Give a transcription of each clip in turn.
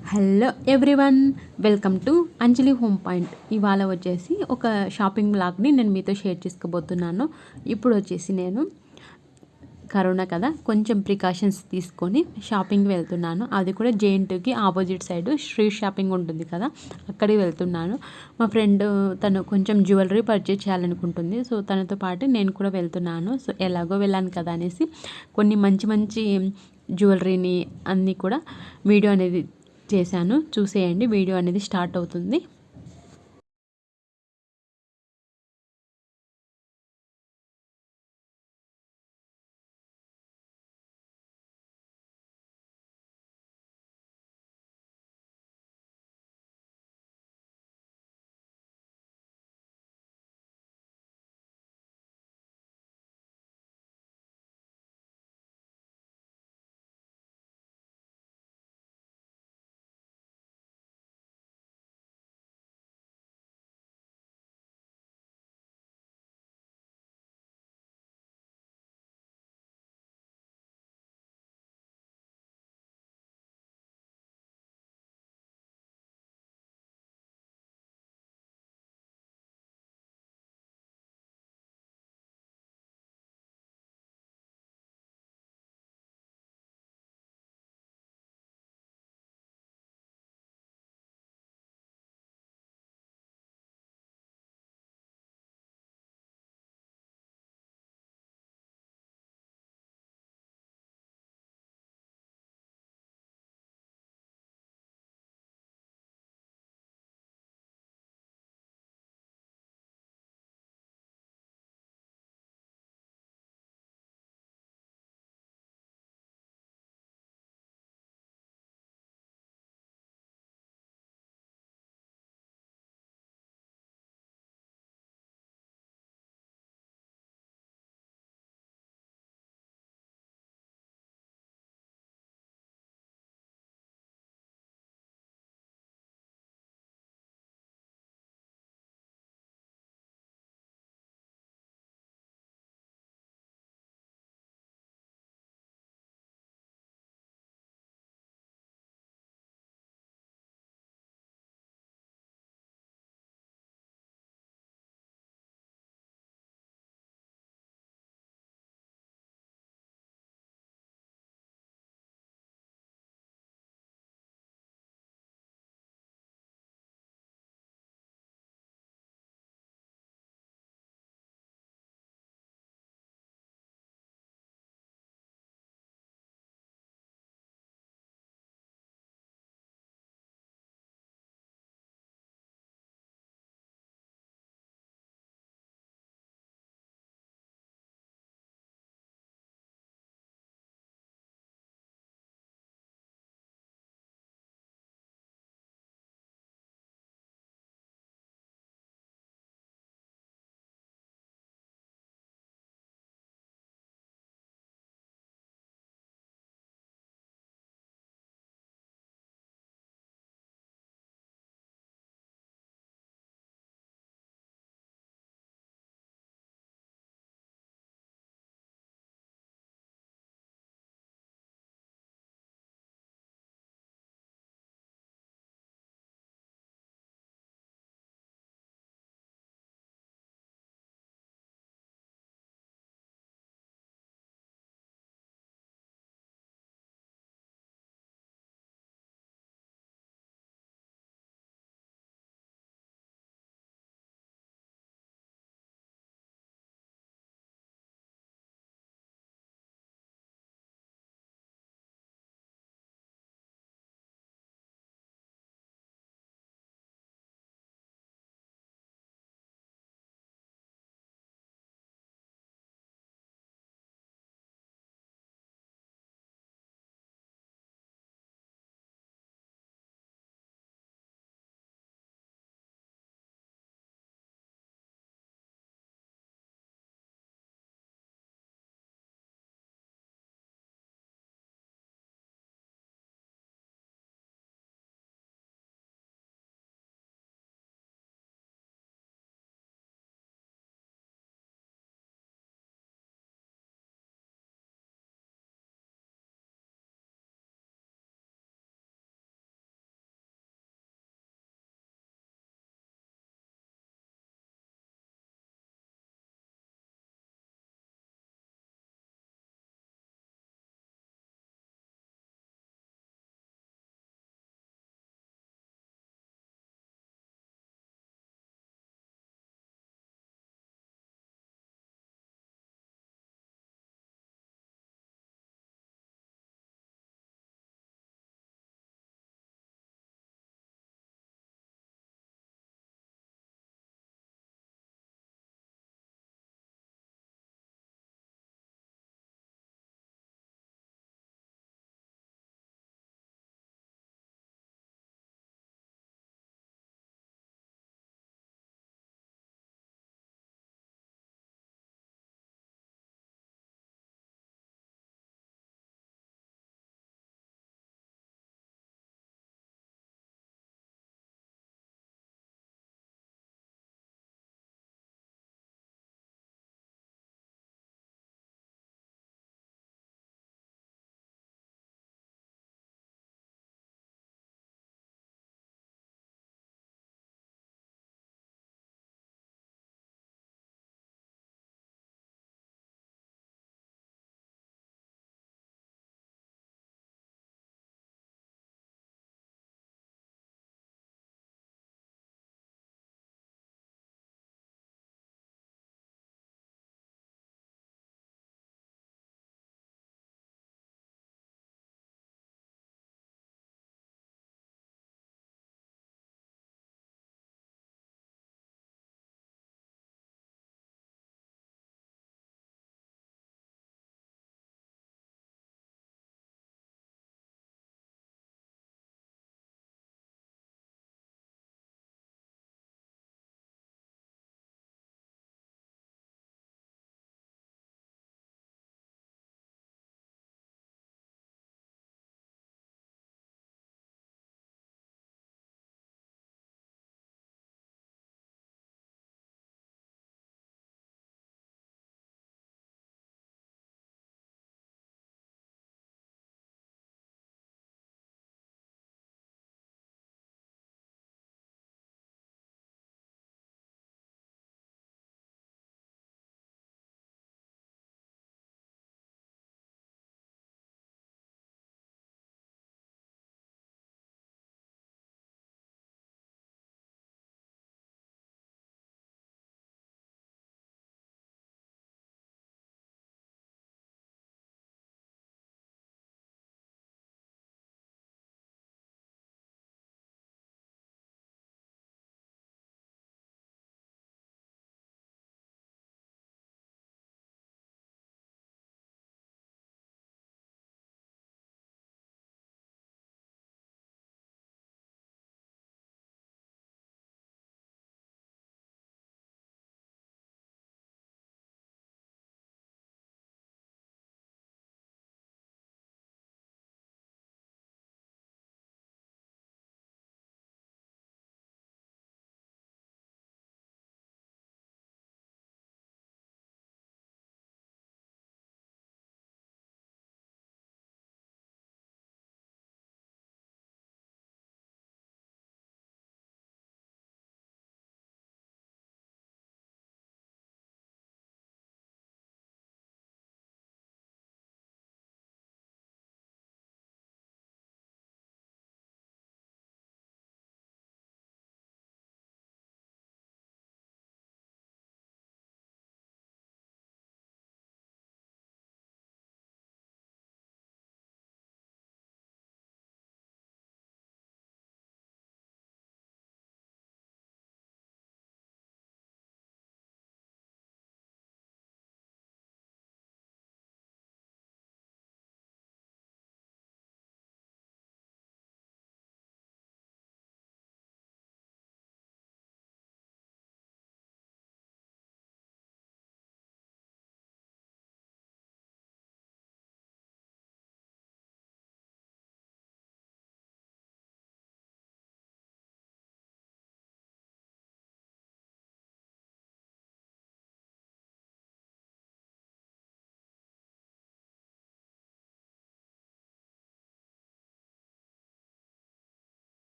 Hello everyone, welcome to Anjali home point. ఇవాళ వచ్చేసి ఒక షాపింగ్ బ్లాగ్ని నేను మీతో షేర్ చేసుకోబోతున్నాను. ఇప్పుడు వచ్చేసి నేను కరోనా కదా, కొంచెం ప్రికాషన్స్ తీసుకొని షాపింగ్ వెళ్తున్నాను. అది కూడా జేఎన్టీయూకి ఆపోజిట్ సైడ్ శ్రీ షాపింగ్ ఉంటుంది కదా, అక్కడికి వెళ్తున్నాను. మా ఫ్రెండ్ తను కొంచెం జ్యువెలరీ పర్చేజ్ చేయాలనుకుంటుంది. సో తనతో పాటు నేను కూడా వెళ్తున్నాను. సో ఎలాగో వెళ్ళాను కదా అనేసి కొన్ని మంచి మంచి జ్యువెలరీని అన్నీ కూడా వీడియో అనేది చేశాను. చూసేయండి, వీడియో అనేది స్టార్ట్ అవుతుంది.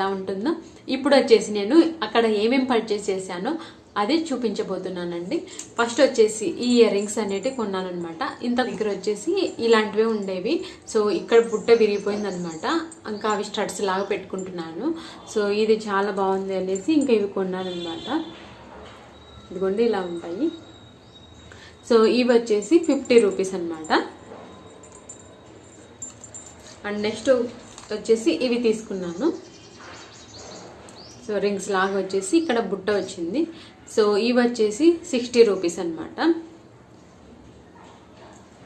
ఎలా ఉంటుందో. ఇప్పుడు వచ్చేసి నేను అక్కడ ఏమేమి పర్చేస్ చేశానో అదే చూపించబోతున్నానండి. ఫస్ట్ వచ్చేసి ఈ ఇయర్ రింగ్స్ అనేటివి కొన్నాను అనమాట. ఇంత దగ్గర వచ్చేసి ఇలాంటివే ఉండేవి. సో ఇక్కడ బుట్ట విరిగిపోయింది అనమాట. ఇంకా అవి స్టడ్స్ లాగా పెట్టుకుంటున్నాను. సో ఇది చాలా బాగుంది అనేసి ఇంకా ఇవి కొన్నాను అనమాట. ఇదిగోండి ఇలా ఉంటాయి. సో ఇవి వచ్చేసి 50 రూపీస్ అనమాట. అండ్ నెక్స్ట్ వచ్చేసి ఇవి తీసుకున్నాను. సో రింగ్స్ లాగా వచ్చేసి ఇక్కడ బుట్ట వచ్చింది. సో ఇవి వచ్చేసి 60 రూపీస్ అనమాట.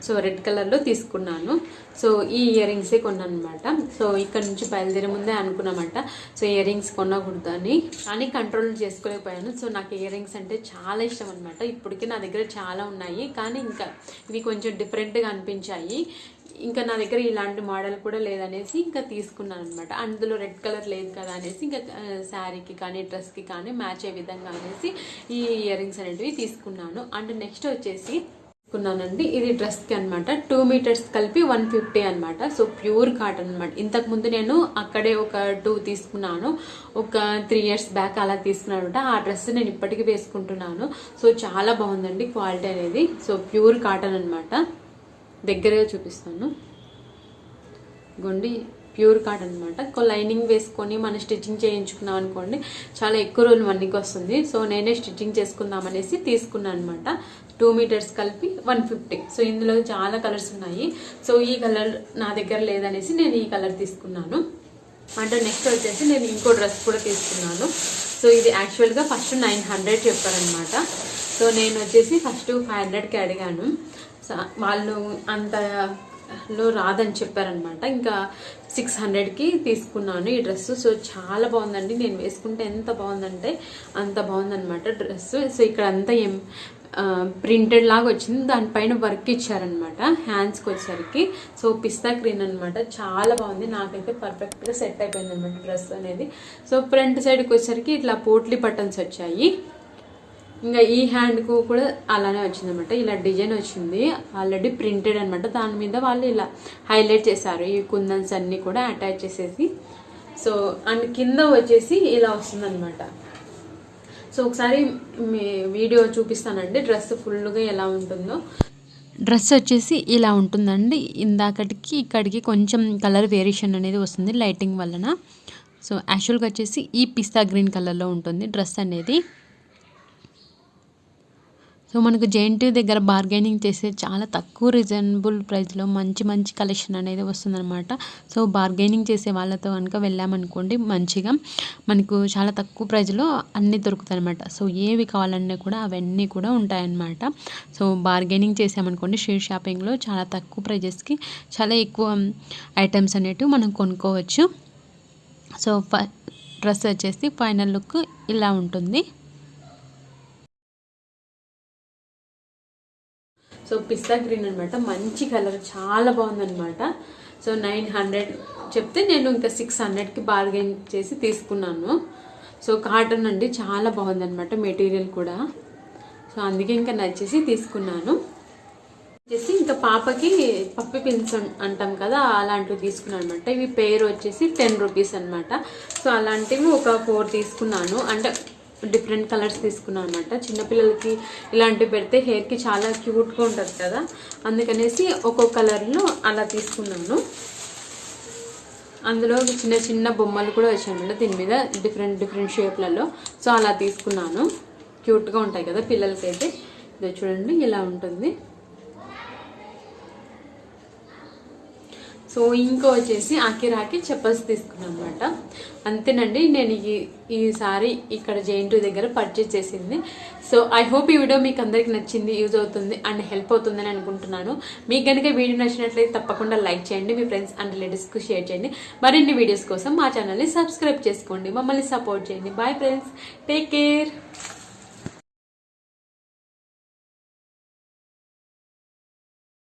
సో రెడ్ కలర్లో తీసుకున్నాను. సో ఈ ఇయర్ రింగ్సే కొన్నాను అనమాట. సో ఇక్కడ నుంచి బయలుదేరే ముందే అనుకున్నామంట సో ఇయర్ రింగ్స్ కొనకూడదు అని, కానీ కంట్రోల్ చేసుకోలేకపోయాను. సో నాకు ఇయర్ రింగ్స్ అంటే చాలా ఇష్టం అనమాట. ఇప్పటికీ నా దగ్గర చాలా ఉన్నాయి, కానీ ఇంకా ఇవి కొంచెం డిఫరెంట్గా అనిపించాయి. ఇంకా నా దగ్గర ఇలాంటి మోడల్ కూడా లేదనేసి ఇంకా తీసుకున్నాను అనమాట. అందులో రెడ్ కలర్ లేదు కదా అనేసి ఇంకా శారీకి కానీ డ్రెస్కి కానీ మ్యాచ్ అయ్యే విధంగా అనేసి ఈ ఇయర్ రింగ్స్ అనేటివి తీసుకున్నాను. అండ్ నెక్స్ట్ వచ్చేసి తీసుకున్నానండి, ఇది డ్రెస్కి అనమాట. 2 మీటర్స్ కలిపి 150 అనమాట. సో ప్యూర్ కాటన్ అనమాట. ఇంతకుముందు నేను అక్కడే ఒక 2 తీసుకున్నాను, ఒక 3 ఇయర్స్ బ్యాక్ అలా తీసుకున్నాను అనమాట. ఆ డ్రెస్ నేను ఇప్పటికీ వేసుకుంటున్నాను. సో చాలా బాగుందండి క్వాలిటీ అనేది. సో ప్యూర్ కాటన్ అనమాట. దగ్గరగా చూపిస్తాను. గొండి ప్యూర్ కాటన్ అనమాట. లైనింగ్ వేసుకొని మనం స్టిచ్చింగ్ చేయించుకున్నాం అనుకోండి చాలా ఎక్కువ రోజులు మనకి వస్తుంది. సో నేనే స్టిచ్చింగ్ చేసుకుందాం అనేసి తీసుకున్నాను అనమాట. 2 మీటర్స్ కలిపి 150. సో ఇందులో చాలా కలర్స్ ఉన్నాయి. సో ఈ కలర్ నా దగ్గర లేదనేసి నేను ఈ కలర్ తీసుకున్నాను. అంటే నెక్స్ట్ వచ్చేసి నేను ఇంకో డ్రెస్ కూడా తీసుకున్నాను. సో ఇది యాక్చువల్గా ఫస్ట్ 900 చెప్పారనమాట. సో నేను వచ్చేసి ఫస్ట్ 500కి అడిగాను. సో వాళ్ళు అంతలో రాదని చెప్పారనమాట. ఇంకా 600కి తీసుకున్నాను ఈ డ్రెస్. సో చాలా బాగుందండి. నేను వేసుకుంటే ఎంత బాగుందంటే అంత బాగుందనమాట డ్రెస్. సో ఇక్కడ అంతా ప్రింటెడ్ లాగా వచ్చింది, దానిపైన వర్క్ ఇచ్చారనమాట హ్యాండ్స్కి వచ్చేసరికి. సో పిస్తా గ్రీన్ అనమాట. చాలా బాగుంది, నాకైతే పర్ఫెక్ట్గా సెట్ అయిపోయింది అనమాట డ్రెస్ అనేది. సో ఫ్రంట్ సైడ్కి వచ్చేసరికి ఇట్లా పోట్లీ బటన్స్ వచ్చాయి. ఇంకా ఈ హ్యాండ్కు కూడా అలానే వచ్చిందనమాట. ఇలా డిజైన్ వచ్చింది, ఆల్రెడీ ప్రింటెడ్ అనమాట. దాని మీద వాళ్ళు ఇలా హైలైట్ చేశారు ఈ కుందన్స్ అన్నీ కూడా అటాచ్ చేసేసి. సో అండ్ కింద వచ్చేసి ఇలా వస్తుందన్నమాట. సో ఒకసారి వీడియో చూపిస్తానండి డ్రెస్ ఫుల్గా ఎలా ఉంటుందో. డ్రెస్ వచ్చేసి ఇలా ఉంటుందండి. ఇందాకటికి ఇక్కడికి కొంచెం కలర్ వేరియేషన్ అనేది వస్తుంది లైటింగ్ వలన. సో యాక్చువల్గా వచ్చేసి ఈ పిస్తా గ్రీన్ కలర్లో ఉంటుంది డ్రెస్ అనేది. సో మనకు జేఎన్టీయూ దగ్గర బార్గెనింగ్ చేసే చాలా తక్కువ రీజనబుల్ ప్రైస్లో మంచి కలెక్షన్ అనేది వస్తుందన్నమాట. సో బార్గెనింగ్ చేసే వాళ్ళతో కనుక వెళ్ళామనుకోండి మంచిగా మనకు చాలా తక్కువ ప్రైస్లో అన్నీ దొరుకుతాయి అనమాట. సో ఏవి కావాలన్నా కూడా అవన్నీ కూడా ఉంటాయన్నమాట. సో బార్గెనింగ్ చేసామనుకోండి స్ట్రీట్ షాపింగ్లో చాలా తక్కువ ప్రైజెస్కి చాలా ఎక్కువ ఐటమ్స్ అనేటివి మనం కొనుక్కోవచ్చు. సో డ్రెస్ వచ్చేసి ఫైనల్ లుక్ ఇలా ఉంటుంది. సో పిస్తా గ్రీన్ అనమాట, మంచి కలర్, చాలా బాగుందనమాట. సో 900 చెప్తే నేను ఇంకా 600కి బార్గెన్ చేసి తీసుకున్నాను. సో కాటన్ అండి, చాలా బాగుందనమాట మెటీరియల్ కూడా. సో అందుకే ఇంకా నచ్చేసి తీసుకున్నాను. వచ్చేసి ఇంకా పాపకి పప్పి పిన్స్ అంటాం కదా, అలాంటివి తీసుకున్నాను అనమాట. ఇవి పేరు వచ్చేసి 10 రూపీస్ అనమాట. సో అలాంటివి ఒక 4 తీసుకున్నాను. అంటే డిఫరెంట్ కలర్స్ తీసుకున్నాను అనమాట. చిన్నపిల్లలకి ఇలాంటివి పెడితే హెయిర్కి చాలా క్యూట్గా ఉంటుంది కదా, అందుకనేసి ఒక్కొక్క కలర్లో అలా తీసుకున్నాను. అందులో చిన్న బొమ్మలు కూడా వచ్చాయన్నమాట దీని మీద డిఫరెంట్ షేప్లలో. సో అలా తీసుకున్నాను, క్యూట్గా ఉంటాయి కదా పిల్లలకైతే. ఇదో చూడండి ఇలా ఉంటుంది. సో ఇంకో వచ్చేసి అకిరాకి చెప్పల్స్ తీసుకున్నాను అనమాట. అంతేనండి నేను ఈసారి ఇక్కడ జేఎన్టీయూ దగ్గర పర్చేజ్ చేసింది. సో ఐ హోప్ ఈ వీడియో మీకు అందరికి నచ్చింది, యూజ్ అవుతుంది అండ్ హెల్ప్ అవుతుందని అనుకుంటున్నాను. మీకు కనుక వీడియో నచ్చినట్లయితే తప్పకుండా లైక్ చేయండి, మీ ఫ్రెండ్స్ అండ్ రిలేటివ్స్కి షేర్ చేయండి. మరిన్ని వీడియోస్ కోసం మా ఛానల్ని సబ్స్క్రైబ్ చేసుకోండి, మమ్మల్ని సపోర్ట్ చేయండి. Bye friends, take care.